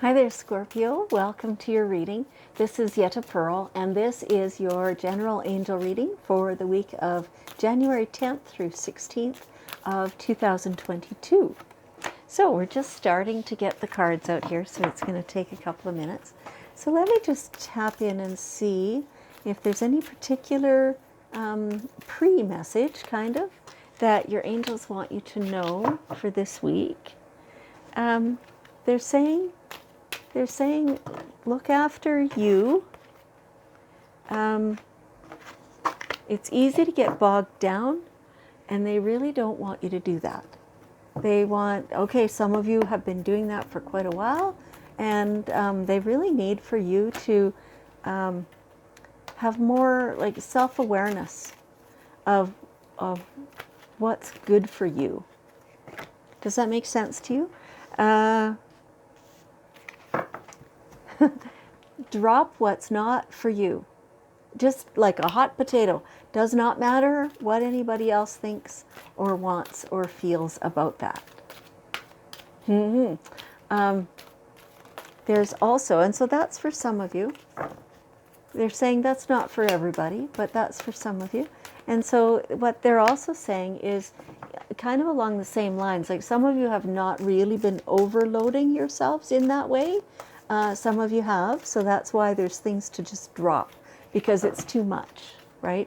Hi there, Scorpio. Welcome to your reading. This is Yetta Pearl, and this is your general angel reading for the week of January 10th through 16th of 2022. So we're just starting to get the cards out here, so it's going to take a couple of minutes. So let me just tap in and see if there's any particular pre-message, kind of, that your angels want you to know for this week. They're saying, look after you. It's easy to get bogged down, and they really don't want you to do that. They want, okay, some of you have been doing that for quite a while, and they really need for you to have more like self-awareness of what's good for you. Does that make sense to you? Drop what's not for you. Just like a hot potato. Does not matter what anybody else thinks or wants or feels about that. There's also, and so that's for some of you. They're saying that's not for everybody, but that's for some of you. And so what they're also saying is kind of along the same lines. Like some of you have not really been overloading yourselves in that way. Some of you have, so that's why there's things to just drop, because it's too much, right?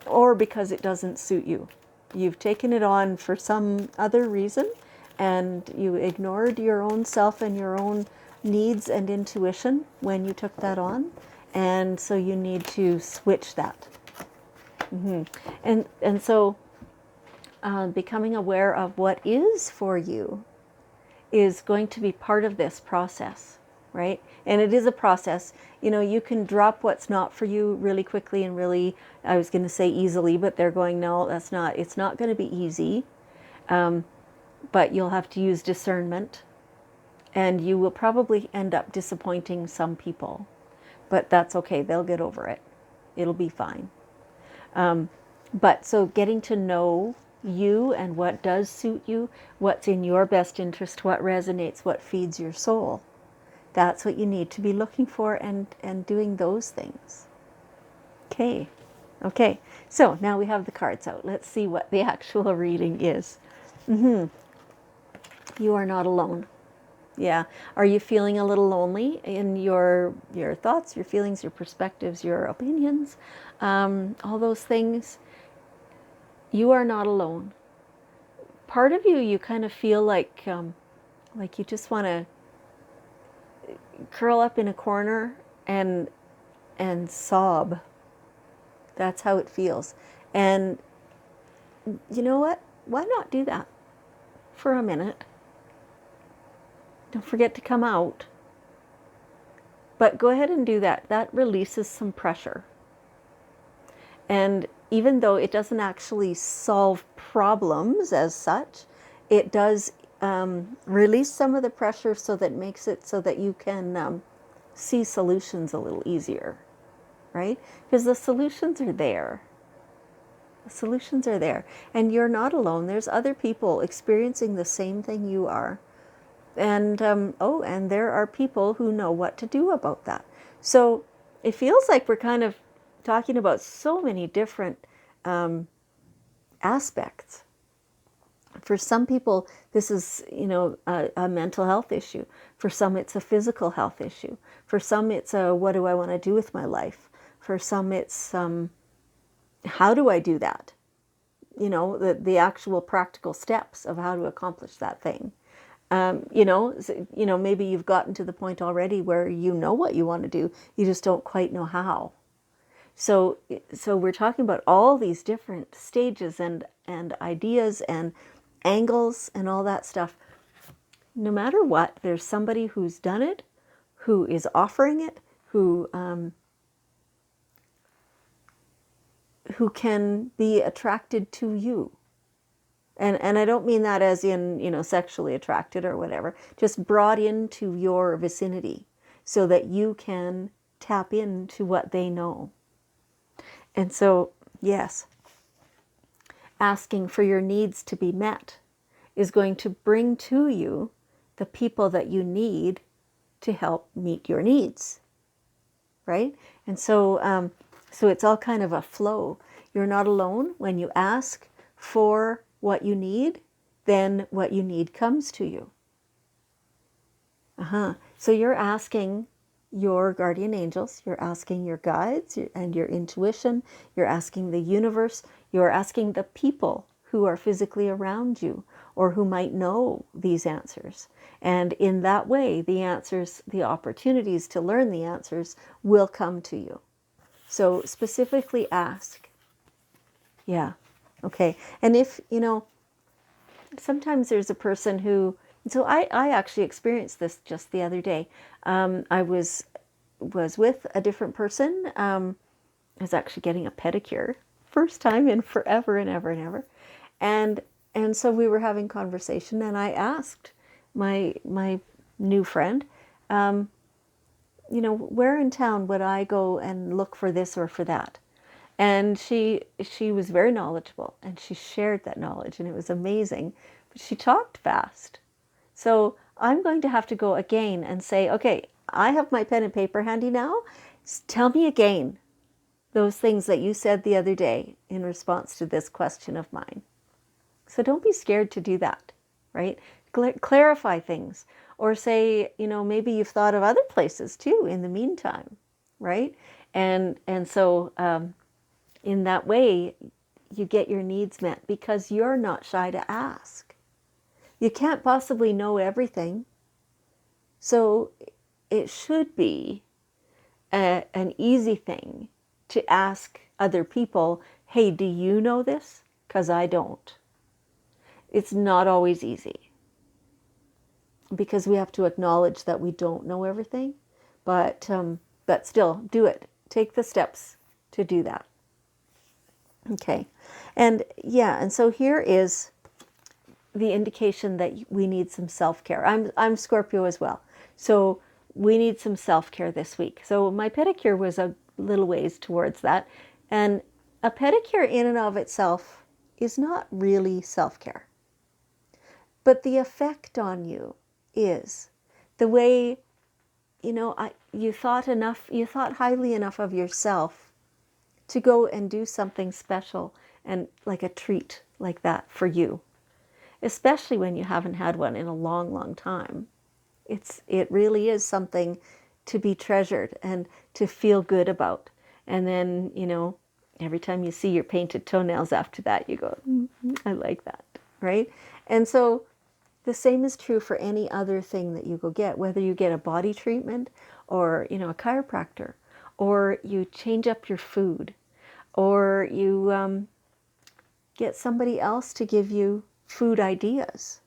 Or because it doesn't suit you. You've taken it on for some other reason, and you ignored your own self and your own needs and intuition when you took that on, and so you need to switch that. And so becoming aware of what is for you is going to be part of this process. Right? And it is a process. You know, you can drop what's not for you really quickly and really, I was going to say easily, but they're going, no, that's not, it's not going to be easy. But you'll have to use discernment, and you will probably end up disappointing some people, but that's okay. They'll get over it. It'll be fine. But so getting to know you and what does suit you, what's in your best interest, what resonates, what feeds your soul. That's what you need to be looking for and doing those things. Okay. So now we have the cards out. Let's see what the actual reading is. You are not alone. Yeah. Are you feeling a little lonely in your thoughts, your feelings, your perspectives, your opinions, all those things? You are not alone. Part of you kind of feel like you just want to curl up in a corner and sob. That's how it feels. And you know what? Why not do that for a minute? Don't forget to come out. But go ahead and do that. That releases some pressure. And even though it doesn't actually solve problems as such, it does release some of the pressure, so that makes it so that you can see solutions a little easier, right? Because the solutions are there. The solutions are there. And you're not alone. There's other people experiencing the same thing you are. And, and there are people who know what to do about that. So it feels like we're kind of talking about so many different aspects. For some people, this is, a mental health issue. For some, it's a physical health issue. For some, it's a, what do I want to do with my life? For some, it's, how do I do that? The actual practical steps of how to accomplish that thing. Maybe you've gotten to the point already where you know what you want to do. You just don't quite know how. So we're talking about all these different stages and ideas and angles and all that stuff. No matter what, there's somebody who's done it, who is offering it, who can be attracted to you. And I don't mean that as in, sexually attracted or whatever, just brought into your vicinity so that you can tap into what they know. And so, yes, asking for your needs to be met is going to bring to you the people that you need to help meet your needs, right? And so, so it's all kind of a flow. You're not alone. When you ask for what you need, then what you need comes to you. So you're asking your guardian angels, you're asking your guides and your intuition, you're asking the universe, you're asking the people who are physically around you or who might know these answers. And in that way, the answers, the opportunities to learn the answers will come to you. So specifically ask. Yeah. Okay. And if, sometimes there's a person who, so I actually experienced this just the other day. I was with a different person. I was actually getting a pedicure, first time in forever and ever and ever. And so we were having conversation, and I asked my new friend, where in town would I go and look for this or for that? And she was very knowledgeable, and she shared that knowledge, and it was amazing. But she talked fast. So I'm going to have to go again and say, okay, I have my pen and paper handy now. Tell me again those things that you said the other day in response to this question of mine. So don't be scared to do that, right? Clarify things, or say, maybe you've thought of other places too in the meantime, right? And so in that way, you get your needs met because you're not shy to ask. You can't possibly know everything. So it should be an easy thing to ask other people, hey, do you know this? Because I don't. It's not always easy because we have to acknowledge that we don't know everything, but still do it. Take the steps to do that. Okay. And so here is the indication that we need some self-care. I'm Scorpio as well. So we need some self-care this week. So my pedicure was a little ways towards that. And a pedicure in and of itself is not really self-care. But the effect on you is the way, you thought highly enough of yourself to go and do something special and like a treat like that for you, especially when you haven't had one in a long, long time. It really is something to be treasured and to feel good about. And then, every time you see your painted toenails after that, you go, I like that, right? And so the same is true for any other thing that you go get, whether you get a body treatment or, a chiropractor, or you change up your food, or you get somebody else to give you food ideas,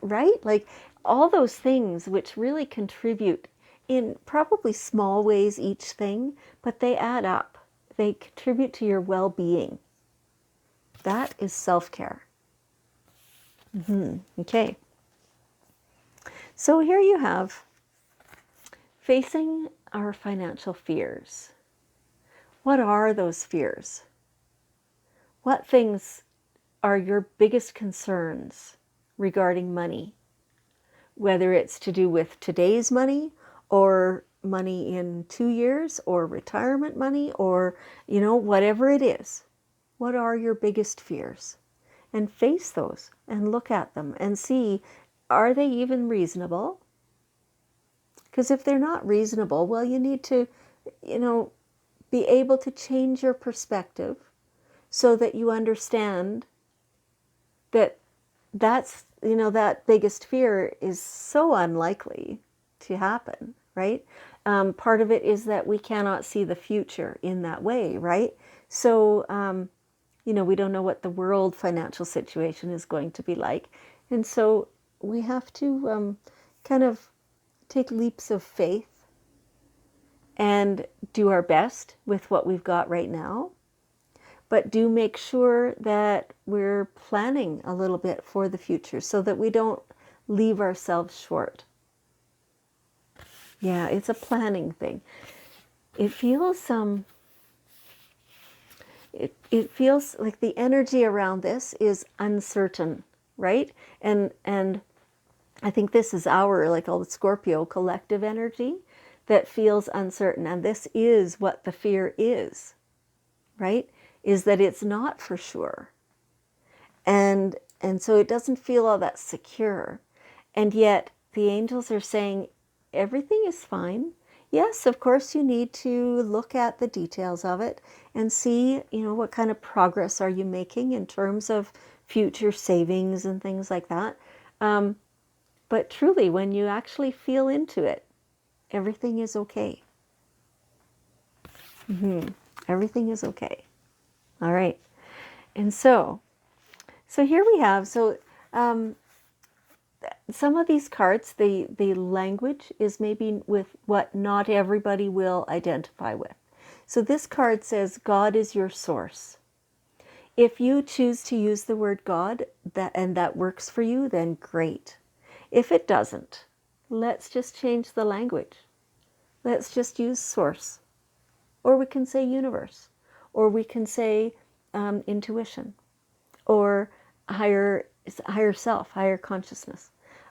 right? Like all those things which really contribute in probably small ways each thing, but they add up. They contribute to your well-being. That is self-care. Okay. So here you have facing our financial fears. What are those fears? What things are your biggest concerns regarding money? Whether it's to do with today's money or money in 2 years or retirement money or, whatever it is. What are your biggest fears? And face those and look at them and see, are they even reasonable? Because if they're not reasonable, well, you need to, be able to change your perspective so that you understand that that biggest fear is so unlikely to happen, right? Part of it is that we cannot see the future in that way, right? So, we don't know what the world financial situation is going to be like. And so we have to kind of take leaps of faith and do our best with what we've got right now. But do make sure that we're planning a little bit for the future so that we don't leave ourselves short. Yeah, it's a planning thing. It feels it feels like the energy around this is uncertain, right? And I think this is our, like all the Scorpio collective energy that feels uncertain. And this is what the fear is, right? Is that it's not for sure. And so it doesn't feel all that secure. And yet the angels are saying everything is fine. Yes, of course you need to look at the details of it and see, what kind of progress are you making in terms of future savings and things like that. But truly, when you actually feel into it, everything is okay. Everything is okay. All right. And so here we have, some of these cards, the language is maybe with what not everybody will identify with. So this card says, God is your source. If you choose to use the word God, and that works for you, then great. If it doesn't, let's just change the language. Let's just use source. Or we can say universe. Or we can say intuition. Or higher self, higher consciousness.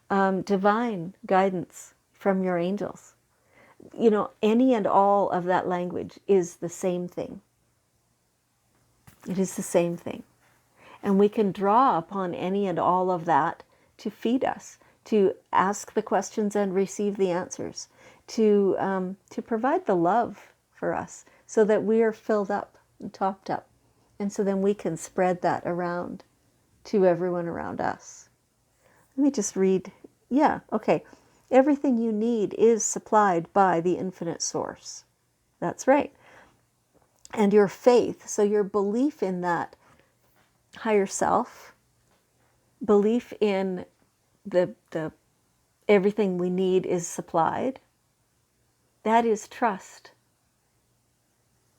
Divine guidance from your angels. Any and all of that language is the same thing. It is the same thing. And we can draw upon any and all of that to feed us, to ask the questions and receive the answers, to provide the love for us so that we are filled up and topped up. And so then we can spread that around to everyone around us. Let me just read. Yeah, okay. Everything you need is supplied by the infinite source. That's right. And your faith, so your belief in that higher self, belief in the everything we need is supplied, that is trust.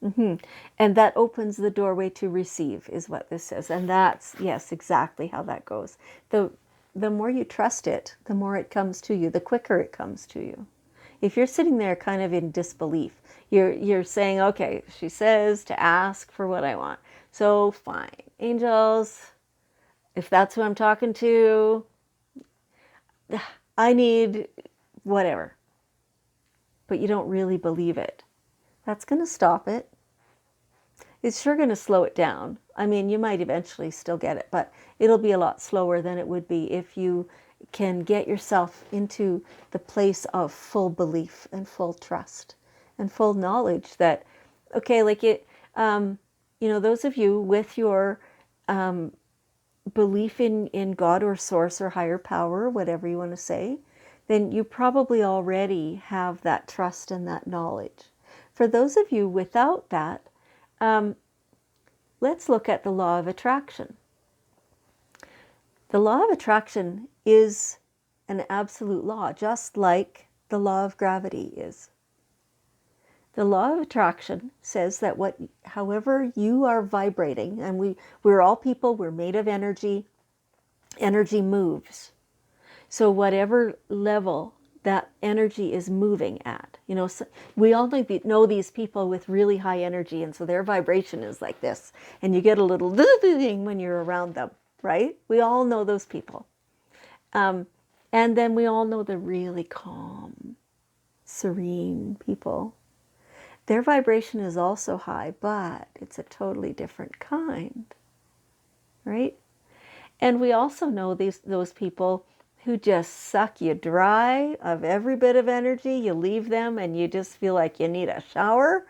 And that opens the doorway to receive, is what this says. And that's, yes, exactly how that goes. The more you trust it, the more it comes to you, the quicker it comes to you. If you're sitting there kind of in disbelief, you're saying, okay, she says to ask for what I want. So fine, angels, if that's who I'm talking to, I need whatever. But you don't really believe it. That's going to stop it. It's sure going to slow it down. I mean, you might eventually still get it, but it'll be a lot slower than it would be if you can get yourself into the place of full belief and full trust and full knowledge that, okay, like it, those of you with your belief in God or source or higher power, whatever you want to say, then you probably already have that trust and that knowledge. For those of you without that, let's look at the law of attraction. The law of attraction is an absolute law, just like the law of gravity is. The law of attraction says that however you are vibrating, and we're all people, we're made of energy, energy moves. So whatever level that energy is moving at, so we all know these people with really high energy, and so their vibration is like this, and you get a little ding when you're around them, right? We all know those people. And then we all know the really calm, serene people. Their vibration is also high, but it's a totally different kind, right? And we also know those people who just suck you dry of every bit of energy. You leave them and you just feel like you need a shower.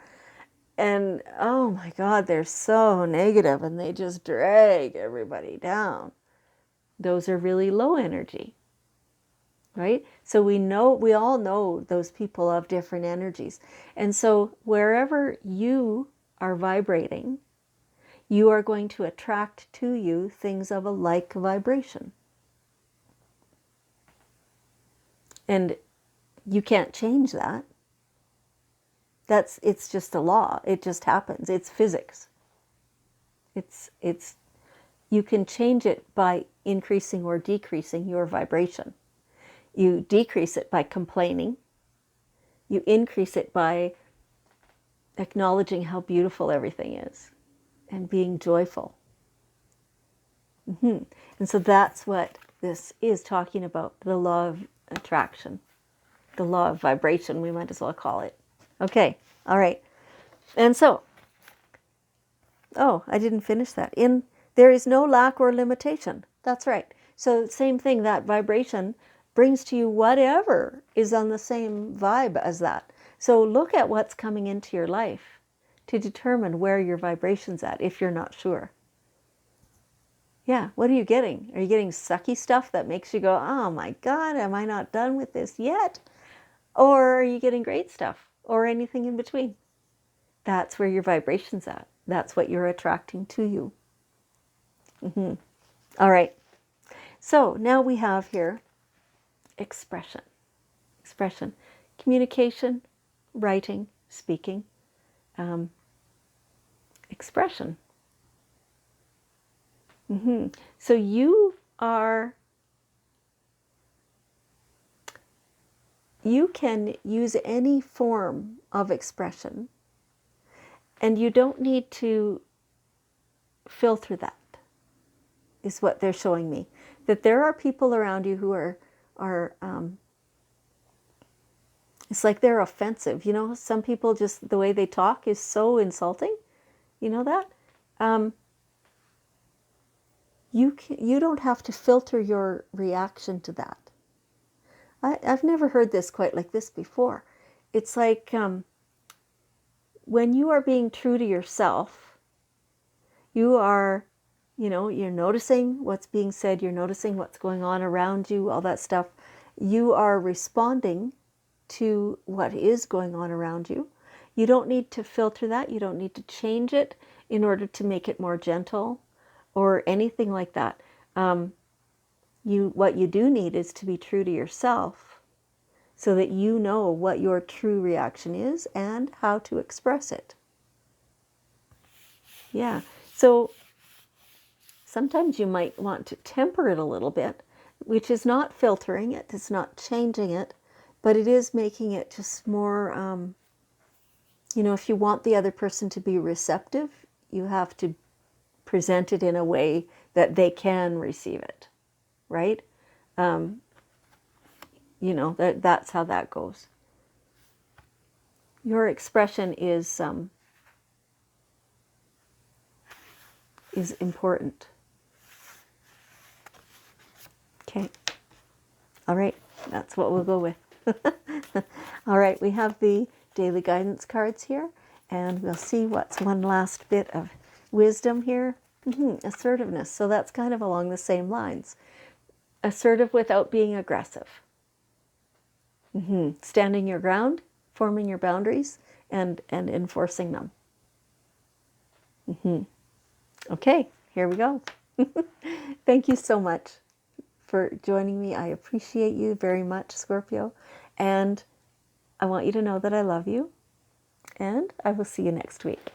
And oh my God, they're so negative and they just drag everybody down. Those are really low energy, right? So we all know those people of different energies. And so wherever you are vibrating, you are going to attract to you things of a like vibration. And you can't change that. It's just a law. It just happens. It's physics. You can change it by increasing or decreasing your vibration. You decrease it by complaining. You increase it by acknowledging how beautiful everything is and being joyful. And so that's what this is talking about the law of attraction, the law of vibration, we might as well call it. Okay, all right. And so, oh, I didn't finish that. There is no lack or limitation. That's right. So same thing, that vibration brings to you whatever is on the same vibe as that. So look at what's coming into your life to determine where your vibration's at if you're not sure. Yeah, what are you getting? Are you getting sucky stuff that makes you go, oh my God, am I not done with this yet? Or are you getting great stuff or anything in between? That's where your vibration's at. That's what you're attracting to you. All right. So now we have here expression. Expression. Communication, writing, speaking. Expression. So you can use any form of expression, and you don't need to filter that, is what they're showing me. That there are people around you who are it's like they're offensive. You know, some people, just the way they talk is so insulting. You know that? You don't have to filter your reaction to that. I've never heard this quite like this before. It's like when you are being true to yourself, you are, you're noticing what's being said, you're noticing what's going on around you, all that stuff. You are responding to what is going on around you. You don't need to filter that. You don't need to change it in order to make it more gentle or anything like that. What you do need is to be true to yourself so that you know what your true reaction is and how to express it. Yeah. So sometimes you might want to temper it a little bit, which is not filtering it, it's not changing it, but it is making it just more, if you want the other person to be receptive, you have to present it in a way that they can receive it, right? That's how that goes. Your expression is important. Okay. All right. That's what we'll go with. All right. We have the daily guidance cards here, and we'll see what's one last bit of wisdom here. Assertiveness. So that's kind of along the same lines. Assertive without being aggressive. Standing your ground, forming your boundaries, and enforcing them. Okay, here we go. Thank you so much for joining me. I appreciate you very much, Scorpio. And I want you to know that I love you. And I will see you next week.